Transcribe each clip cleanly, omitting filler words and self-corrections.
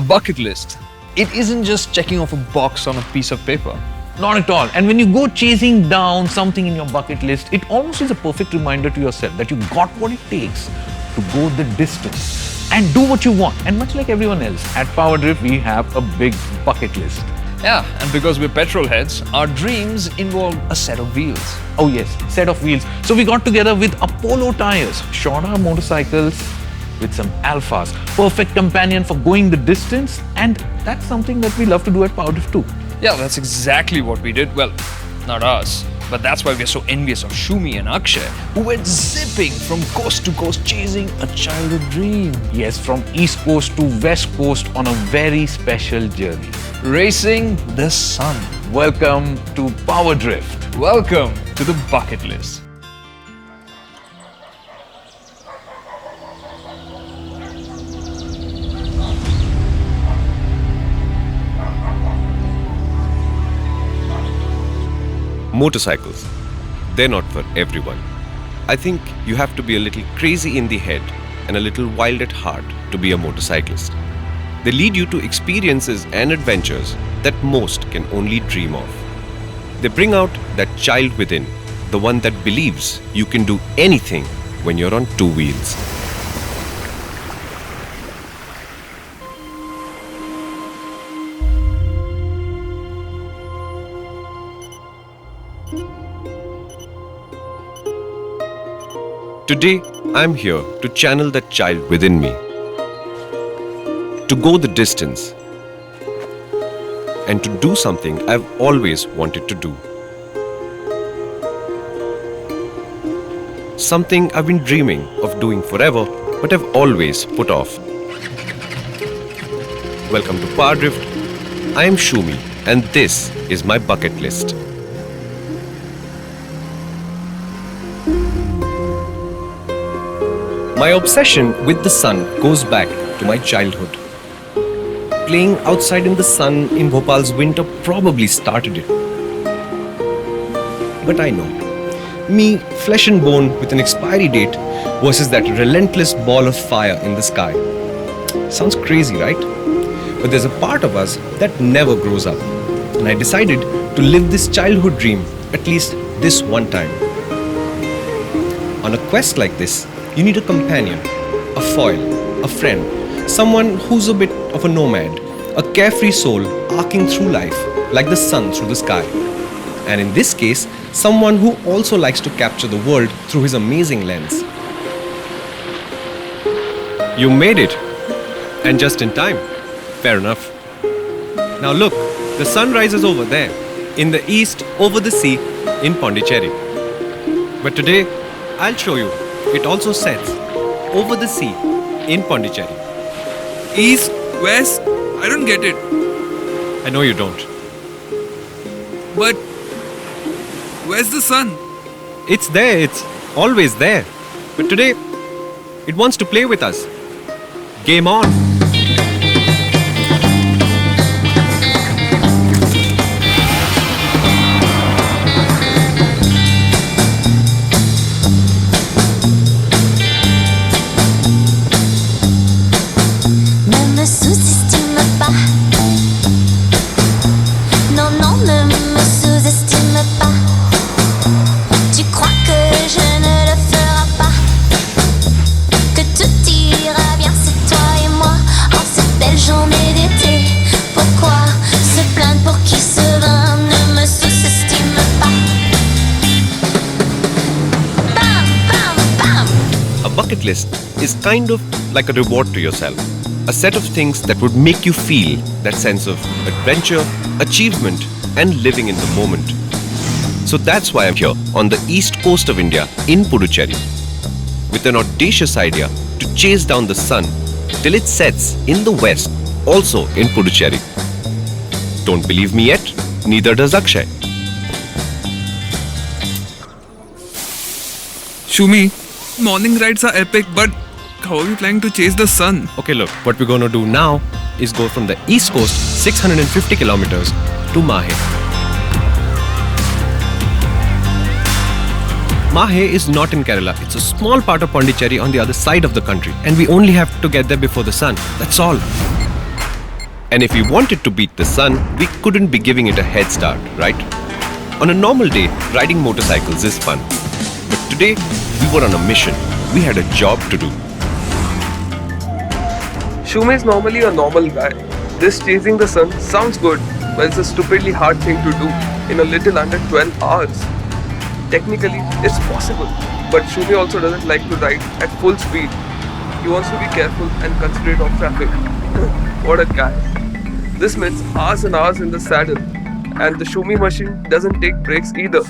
bucket list. It isn't just checking off a box on a piece of paper. Not at all. And when you go chasing down something in your bucket list, it almost is a perfect reminder to yourself that you got what it takes to go the distance and do what you want. And much like everyone else, at PowerDrift, we have a big bucket list. Yeah, and because we're petrol heads, our dreams involve a set of wheels. Oh yes, set of wheels. So we got together with Apollo Tyres, shorter motorcycles with some alphas. Perfect companion for going the distance, and that's something that we love to do at PowerDrift too. Yeah, that's exactly what we did. Well, not us, but that's why we're so envious of Shumi and Akshay, who went zipping from coast to coast chasing a childhood dream. Yes, from East Coast to West Coast on a very special journey. Racing the sun. Welcome to PowerDrift. Welcome to the bucket list. Motorcycles, they're not for everyone. I think you have to be a little crazy in the head and a little wild at heart to be a motorcyclist. They lead you to experiences and adventures that most can only dream of. They bring out that child within, the one that believes you can do anything when you're on two wheels. Today, I'm here to channel that child within me, to go the distance, and to do something I've always wanted to do. Something I've been dreaming of doing forever, but I've always put off. Welcome to PowerDrift. I am Shumi, and this is my bucket list. My obsession with the sun goes back to my childhood. Playing outside in the sun in Bhopal's winter probably started it. But I know, me, flesh and bone with an expiry date versus that relentless ball of fire in the sky. Sounds crazy, right? But there's a part of us that never grows up. And I decided to live this childhood dream at least this one time. On a quest like this, you need a companion, a foil, a friend, someone who's a bit of a nomad, a carefree soul arcing through life like the sun through the sky. And in this case, someone who also likes to capture the world through his amazing lens. You made it! And just in time. Fair enough. Now look, the sun rises over there, in the east over the sea in Pondicherry. But today, I'll show you. It also sets over the sea in Pondicherry. East, west, I don't get it. I know you don't. But where's the sun? It's there, it's always there. But today, it wants to play with us. Game on! Bucket list is kind of like a reward to yourself. A set of things that would make you feel that sense of adventure, achievement, and living in the moment. So that's why I'm here on the east coast of India in Puducherry with an audacious idea to chase down the sun till it sets in the west, also in Puducherry. Don't believe me yet? Neither does Akshay. Shumi, morning rides are epic, but how are we planning to chase the sun? Okay, look, what we're going to do now is go from the east coast 650 kilometers to Mahe. Mahe is not in Kerala. It's a small part of Pondicherry on the other side of the country, and we only have to get there before the sun. That's all. And if we wanted to beat the sun, we couldn't be giving it a head start, right? On a normal day, riding motorcycles is fun. But today, we were on a mission. We had a job to do. Shumi is normally a normal guy. This chasing the sun sounds good, but it's a stupidly hard thing to do in a little under 12 hours. Technically, it's possible, but Shumi also doesn't like to ride at full speed. He wants to be careful and considerate of traffic. What a guy. This means hours and hours in the saddle, and the Shumi machine doesn't take breaks either.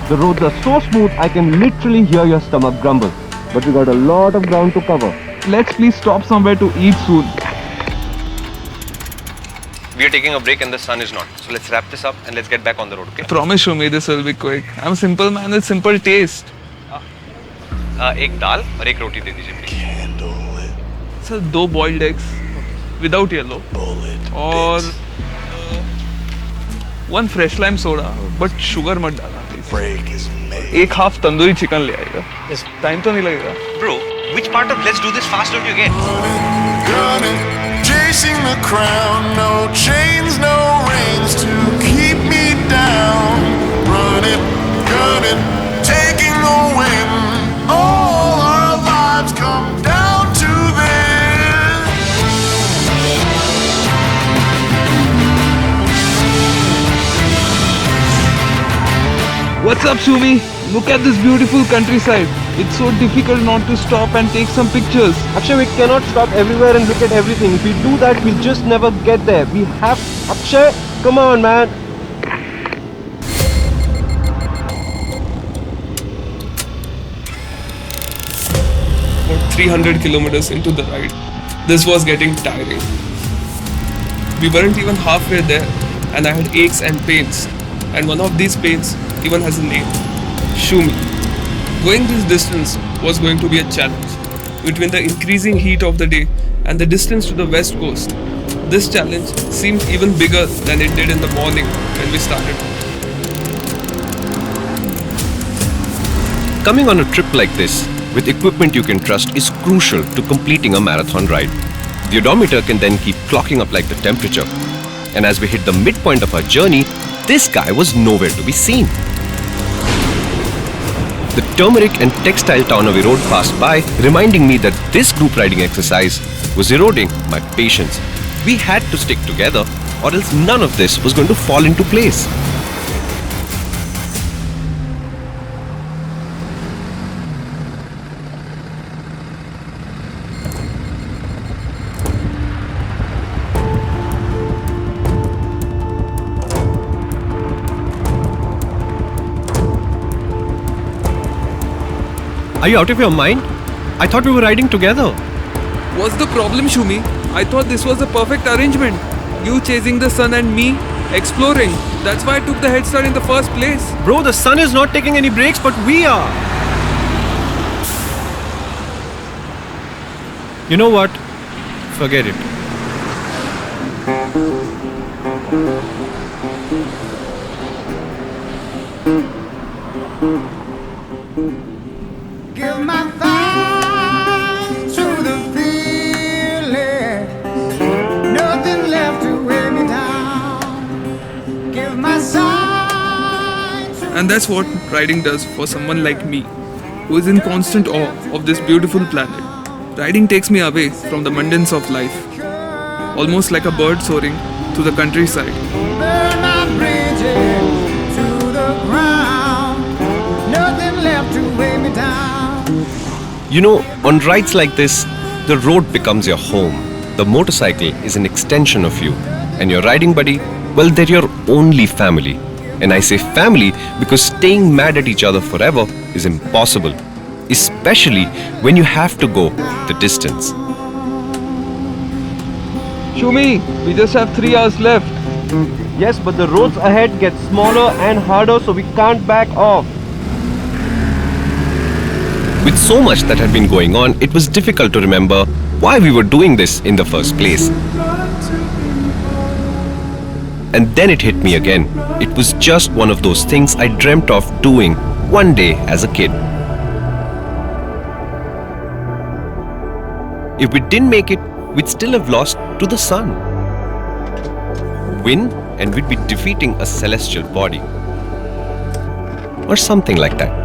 The roads are so smooth, I can literally hear your stomach grumble. But we got a lot of ground to cover. Let's please stop somewhere to eat soon. We are taking a break and the sun is not. So let's wrap this up and let's get back on the road, okay? Promise Shumi, this will be quick. I'm a simple man with simple taste. एक दाल और एक रोटी दे दीजिए please. Sir, 2 boiled eggs without yellow. और 1 fresh lime soda, but sugar मत डालना please. 1 half tandoori chicken ले आएगा. Time तो नहीं लगेगा. Bro, which part of let's do this fast don't you get? Gunning, chasing the crown, no chains, no reins to keep me down. Running, gunning, taking the win. All our lives come down to this. What's up, Shumi? Look at this beautiful countryside. It's so difficult not to stop and take some pictures. Akshay, we cannot stop everywhere and look at everything. If we do that, we'll just never get there. We have... Akshay, come on, man. About 300 kilometers into the ride, this was getting tiring. We weren't even halfway there, and I had aches and pains. And one of these pains even has a name, Shumi. Going this distance was going to be a challenge. Between the increasing heat of the day and the distance to the west coast, this challenge seemed even bigger than it did in the morning when we started. Coming on a trip like this, with equipment you can trust, is crucial to completing a marathon ride. The odometer can then keep clocking up like the temperature. And as we hit the midpoint of our journey, this guy was nowhere to be seen. The turmeric and textile town we rode past by, reminding me that this group riding exercise was eroding my patience. We had to stick together, or else none of this was going to fall into place. Are you out of your mind? I thought we were riding together. What's the problem, Shumi? I thought this was a perfect arrangement. You chasing the sun and me exploring. That's why I took the head start in the first place. Bro, the sun is not taking any breaks, but we are. You know what? Forget it. Give my thoughts to the feeling. Nothing left to weigh me down. Give my sight to And that's what riding does for someone like me, who is in constant awe of this beautiful planet. Riding takes me away from the mundanes of life, almost like a bird soaring through the countryside. burn my bridges to the ground. Nothing left to weigh me down. You know, on rides like this, the road becomes your home. The motorcycle is an extension of you. And your riding buddy, well, they're your only family. And I say family because staying mad at each other forever is impossible. Especially when you have to go the distance. Shumi, we just have 3 hours left. Yes, but the roads ahead get smaller and harder, so we can't back off. With so much that had been going on, it was difficult to remember why we were doing this in the first place. And then it hit me again. It was just one of those things I dreamt of doing one day as a kid. If we didn't make it, we'd still have lost to the sun. Win, and we'd be defeating a celestial body. Or something like that.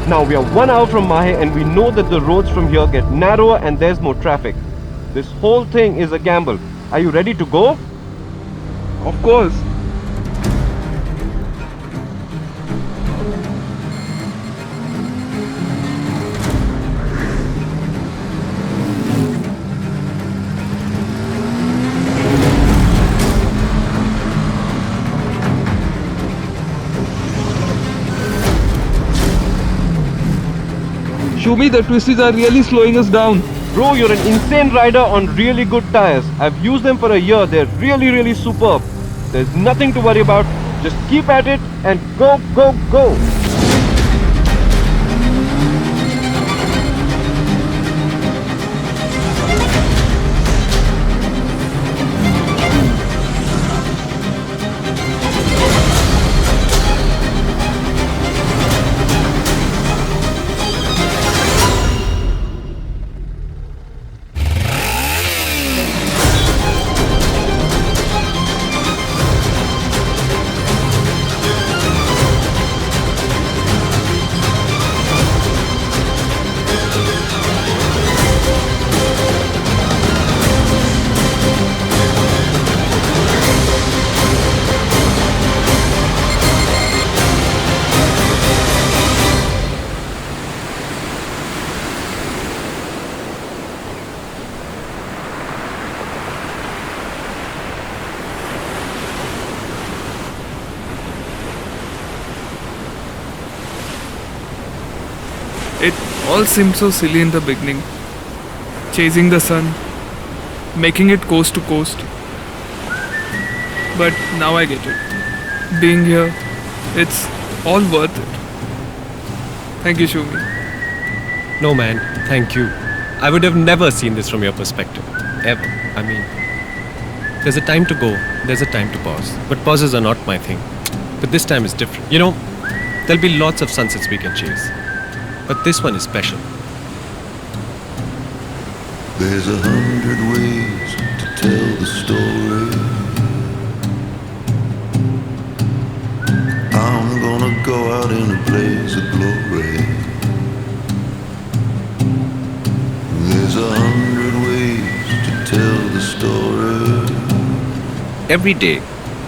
Now we are 1 hour from Mahe and we know that the roads from here get narrower and there's more traffic. This whole thing is a gamble. Are you ready to go? Of course. Shumi, the twisties are really slowing us down. Bro, you're an insane rider on really good tires. I've used them for a year. They're really superb. There's nothing to worry about. Just keep at it and go, go, go. It all seemed so silly in the beginning. Chasing the sun, making it coast to coast. But now I get it. Being here, it's all worth it. Thank you, Shumi. No man, thank you. I would have never seen this from your perspective. Ever. I mean, there's a time to go, there's a time to pause. But pauses are not my thing. But this time is different. You know, there'll be lots of sunsets we can chase. But this one is special. There's 100 ways to tell the story. I'm gonna go out in a blaze of glory. There's 100 ways to tell the story. Every day,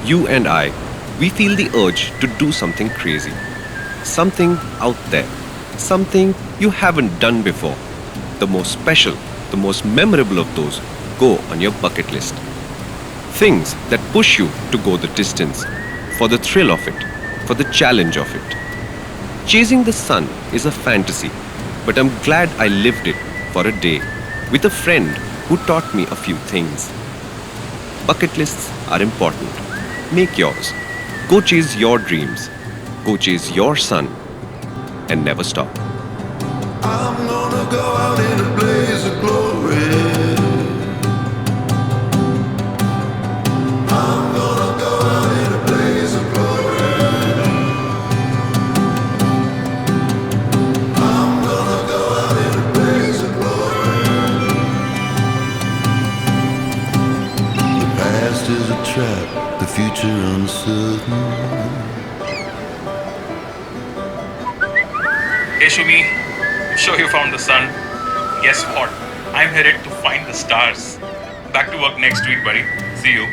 you and I, we feel the urge to do something crazy. Something out there. Something you haven't done before. The most special, the most memorable of those go on your bucket list. Things that push you to go the distance, for the thrill of it, for the challenge of it. Chasing the sun is a fantasy, but I'm glad I lived it for a day with a friend who taught me a few things. Bucket lists are important. Make yours. Go chase your dreams. Go chase your sun. And never stop. I'm gonna go out in a blaze of glory. I'm gonna go out in a blaze of glory. I'm gonna go out in a blaze of glory. The past is a trap, the future uncertain. Hey Shumi, I'm sure you found the sun. Guess what? I'm headed to find the stars. Back to work next week, buddy. See you.